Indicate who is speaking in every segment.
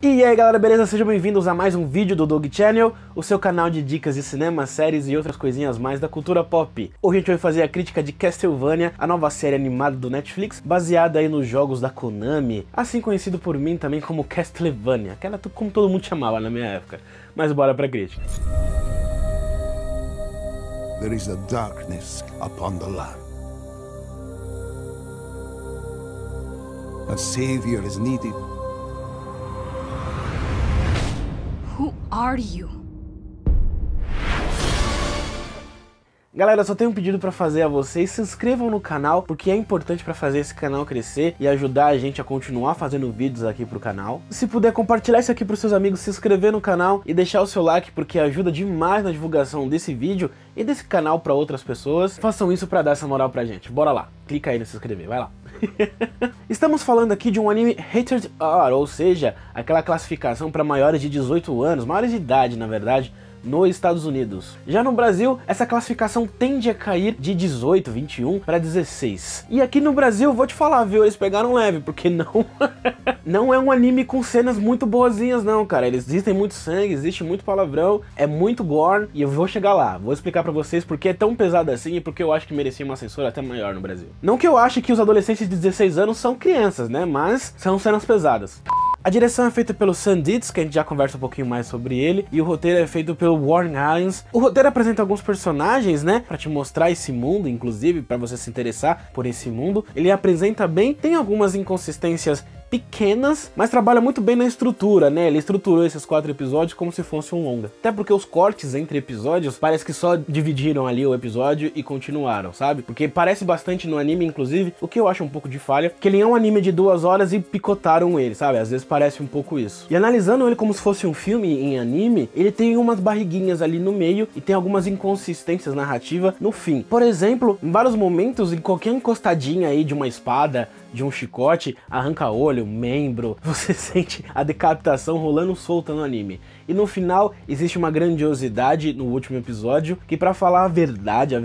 Speaker 1: E aí galera, beleza? Sejam bem-vindos a mais um vídeo do Doug Channel, o seu canal de dicas de cinema, séries e outras coisinhas mais da cultura pop. Hoje a gente vai fazer a crítica de Castlevania, a nova série animada do Netflix, baseada aí nos jogos da Konami, assim conhecido por mim também como Castlevania, aquela como todo mundo chamava na minha época. Mas bora pra crítica.
Speaker 2: There is a darkness upon the land. A savior is needed.
Speaker 3: Who are you?
Speaker 1: Galera, só tenho um pedido pra fazer a vocês: se inscrevam no canal, porque é importante pra fazer esse canal crescer e ajudar a gente a continuar fazendo vídeos aqui pro canal. Se puder compartilhar isso aqui pros seus amigos, se inscrever no canal e deixar o seu like, porque ajuda demais na divulgação desse vídeo e desse canal pra outras pessoas. Façam isso pra dar essa moral pra gente. Bora lá, clica aí no se inscrever, vai lá. Estamos falando aqui de um anime Rated R, ou seja, aquela classificação para maiores de 18 anos, maiores de idade na verdade, nos Estados Unidos. Já no Brasil, essa classificação tende a cair de 18, 21 para 16. E aqui no Brasil, vou te falar, viu, eles pegaram leve, porque não é um anime com cenas muito boazinhas não, cara. Existem muito sangue, existe muito palavrão, é muito gore, e eu vou chegar lá. Vou explicar pra vocês porque é tão pesado assim e porque eu acho que merecia uma censura até maior no Brasil. Não que eu ache que os adolescentes de 16 anos são crianças, né, mas são cenas pesadas. A direção é feita pelo Sam Dietz, que a gente já conversa um pouquinho mais sobre ele, e o roteiro é feito pelo Warren Ellis. O roteiro apresenta alguns personagens, né, pra te mostrar esse mundo, inclusive, pra você se interessar por esse mundo. Ele apresenta bem, tem algumas inconsistências pequenas, mas trabalha muito bem na estrutura, né? Ele estruturou esses 4 episódios como se fosse um longa. Até porque os cortes entre episódios parece que só dividiram ali o episódio e continuaram, sabe? Porque parece bastante no anime, inclusive, o que eu acho um pouco de falha, que ele é um anime de 2 horas e picotaram ele, sabe? Às vezes parece um pouco isso. E analisando ele como se fosse um filme em anime, ele tem umas barriguinhas ali no meio e tem algumas inconsistências narrativas no fim. Por exemplo, em vários momentos, em qualquer encostadinha aí de uma espada, de um chicote, arranca olho, membro, você sente a decapitação rolando solta no anime. E no final existe uma grandiosidade no último episódio, que pra falar a verdade,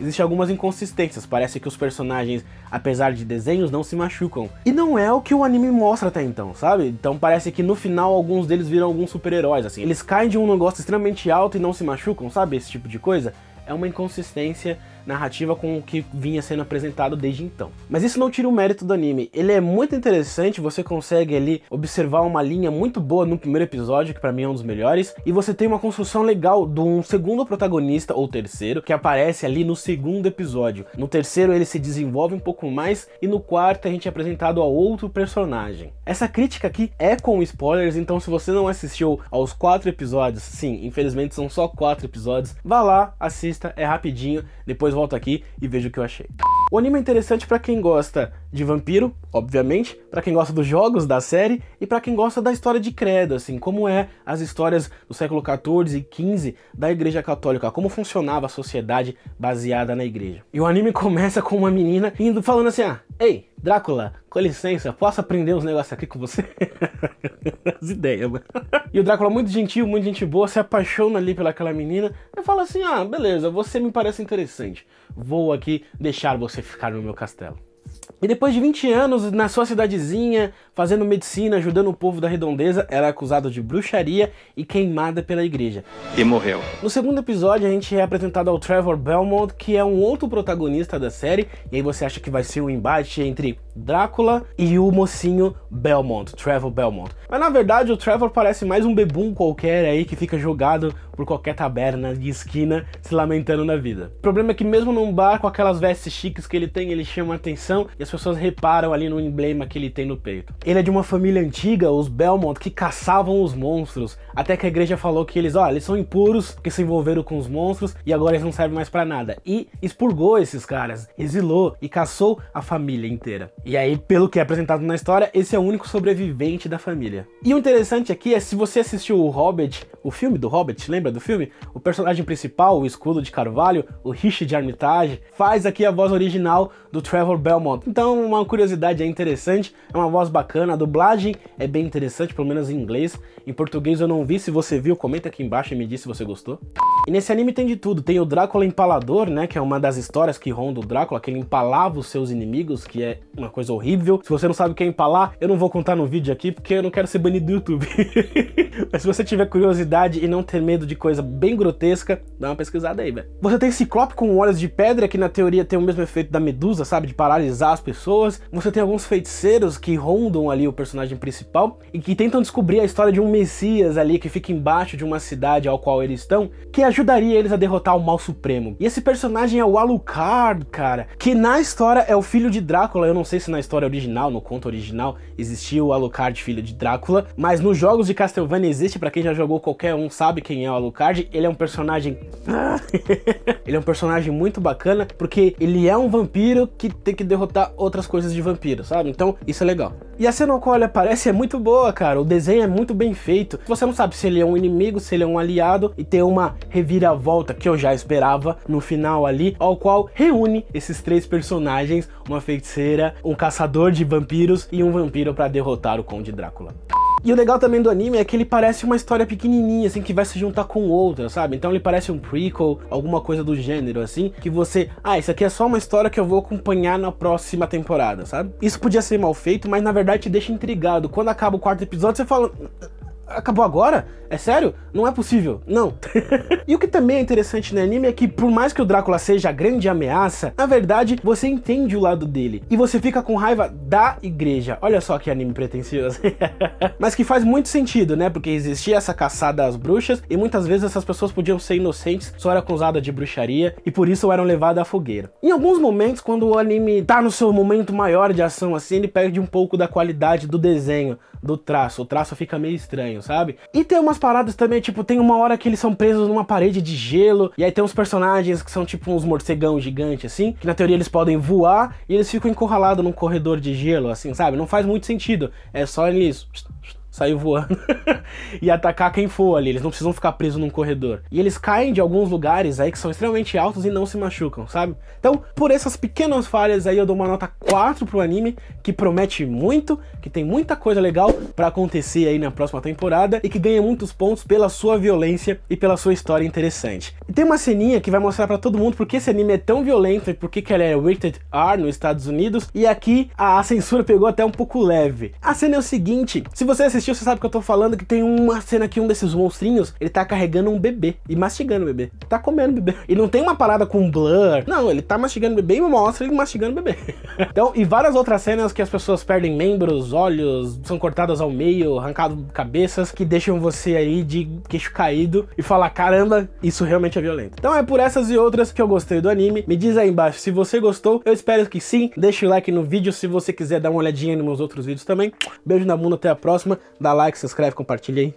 Speaker 1: existe algumas inconsistências. Parece que os personagens, apesar de desenhos, não se machucam. E não é o que o anime mostra até então, sabe? Então parece que no final alguns deles viram alguns super-heróis, assim. Eles caem de um negócio extremamente alto e não se machucam, sabe? Esse tipo de coisa. É uma inconsistência narrativa com o que vinha sendo apresentado desde então. Mas isso não tira o mérito do anime. Ele é muito interessante, você consegue ali observar uma linha muito boa no primeiro episódio, que pra mim é um dos melhores, e você tem uma construção legal de um segundo protagonista, ou terceiro, que aparece ali no segundo episódio. No terceiro ele se desenvolve um pouco mais, e no quarto a gente é apresentado a outro personagem. Essa crítica aqui é com spoilers, então se você não assistiu aos 4 episódios, sim, infelizmente são só 4 episódios, vá lá, assista, é rapidinho, depois volto aqui e vejo o que eu achei. O anime é interessante pra quem gosta de vampiro, obviamente, pra quem gosta dos jogos da série e pra quem gosta da história de credo, assim, como é as histórias do século XIV e XV da Igreja Católica, como funcionava a sociedade baseada na igreja. E o anime começa com uma menina indo falando assim: ah, ei, Drácula, com licença, posso aprender uns negócios aqui com você? As ideias, mano. E o Drácula, muito gentil, muito gente boa, se apaixona ali pelaquela menina e fala assim: ah, beleza, você me parece interessante, vou aqui deixar você ficar no meu castelo. E depois de 20 anos na sua cidadezinha, fazendo medicina, ajudando o povo da redondeza, era acusado de bruxaria e queimada pela igreja.
Speaker 4: E morreu.
Speaker 1: No segundo episódio a gente é apresentado ao Trevor Belmont, que é um outro protagonista da série, e aí você acha que vai ser um embate entre Drácula e o mocinho Belmont, Trevor Belmont. Mas na verdade o Trevor parece mais um bebum qualquer aí que fica jogado por qualquer taberna de esquina se lamentando na vida. O problema é que mesmo num bar com aquelas vestes chiques que ele tem, ele chama atenção e as pessoas reparam ali no emblema que ele tem no peito. Ele é de uma família antiga, os Belmont, que caçavam os monstros, até que a igreja falou que eles são impuros porque se envolveram com os monstros e agora eles não servem mais pra nada. E expurgou esses caras, exilou e caçou a família inteira. E aí, pelo que é apresentado na história, esse é o único sobrevivente da família. E o interessante aqui é, se você assistiu o Hobbit, o filme do Hobbit, lembra do filme? O personagem principal, o Escudo de Carvalho, o Richard Armitage, faz aqui a voz original do Trevor Belmont. Então, uma curiosidade interessante, é uma voz bacana. bacana, a dublagem é bem interessante, pelo menos em inglês. Em português eu não vi, se você viu, comenta aqui embaixo e me diz se você gostou. E nesse anime tem de tudo, tem o Drácula Empalador, né, que é uma das histórias que ronda o Drácula, que ele empalava os seus inimigos, que é uma coisa horrível. Se você não sabe o que é empalar, eu não vou contar no vídeo aqui, porque eu não quero ser banido do YouTube. Mas se você tiver curiosidade e não ter medo de coisa bem grotesca, dá uma pesquisada aí, velho. Você tem Ciclope com olhos de pedra, que na teoria tem o mesmo efeito da Medusa, sabe, de paralisar as pessoas. Você tem alguns feiticeiros que rondam ali o personagem principal e que tentam descobrir a história de um Messias ali que fica embaixo de uma cidade ao qual eles estão, que ajudaria eles a derrotar o Mal Supremo. E esse personagem é o Alucard, cara, que na história é o filho de Drácula. Eu não sei se na história original, no conto original, existia o Alucard, filho de Drácula, mas nos jogos de Castlevania existe, pra quem já jogou, qualquer um sabe quem é o Alucard. Ele é um personagem... ele é um personagem muito bacana, porque ele é um vampiro que tem que derrotar outras coisas de vampiro, sabe? Então, isso é legal. E a cena no qual ele aparece é muito boa, cara. O desenho é muito bem feito. Você não sabe se ele é um inimigo, se ele é um aliado, e tem uma reviravolta que eu já esperava no final ali, ao qual reúne esses três personagens, uma feiticeira, um caçador de vampiros e um vampiro para derrotar o Conde Drácula. E o legal também do anime é que ele parece uma história pequenininha, assim, que vai se juntar com outra, sabe? Então ele parece um prequel, alguma coisa do gênero, assim, que você... Ah, isso aqui é só uma história que eu vou acompanhar na próxima temporada, sabe? Isso podia ser mal feito, mas na verdade te deixa intrigado. Quando acaba o quarto episódio, você fala... Acabou agora? É sério? Não é possível. Não. E o que também é interessante no anime é que, por mais que o Drácula seja a grande ameaça, na verdade, você entende o lado dele. E você fica com raiva da igreja. Olha só que anime pretencioso. Mas que faz muito sentido, né? Porque existia essa caçada às bruxas, e muitas vezes essas pessoas podiam ser inocentes, só eram acusadas de bruxaria, e por isso eram levadas à fogueira. Em alguns momentos, quando o anime tá no seu momento maior de ação, assim, ele perde um pouco da qualidade do desenho, do traço. O traço fica meio estranho, sabe? E tem umas paradas também, tipo, tem uma hora que eles são presos numa parede de gelo, e aí tem uns personagens que são tipo uns morcegão gigantes, assim, que na teoria eles podem voar, e eles ficam encurralados num corredor de gelo, assim, sabe? Não faz muito sentido, é só eles... sair voando e atacar quem for ali, eles não precisam ficar presos num corredor. E eles caem de alguns lugares aí que são extremamente altos e não se machucam, sabe? Então, por essas pequenas falhas aí, eu dou uma nota 4 pro anime, que promete muito, que tem muita coisa legal pra acontecer aí na próxima temporada, e que ganha muitos pontos pela sua violência e pela sua história interessante. E tem uma ceninha que vai mostrar pra todo mundo porque esse anime é tão violento e porque que ela é rated R nos Estados Unidos, e aqui a censura pegou até um pouco leve. A cena é o seguinte, se você assistiu, você sabe que eu tô falando, que tem uma cena que um desses monstrinhos, ele tá carregando um bebê e mastigando o bebê, tá comendo o bebê, e não tem uma parada com blur, não, ele tá mastigando o bebê e mostra ele mastigando o bebê. Então, e várias outras cenas que as pessoas perdem membros, olhos, são cortadas ao meio, arrancadas cabeças, que deixam você aí de queixo caído e falar, caramba, isso realmente é violento. Então é por essas e outras que eu gostei do anime. Me diz aí embaixo se você gostou, eu espero que sim, deixa o like no vídeo se você quiser dar uma olhadinha nos meus outros vídeos também. Beijo na bunda, até a próxima. Dá like, se inscreve, compartilha aí.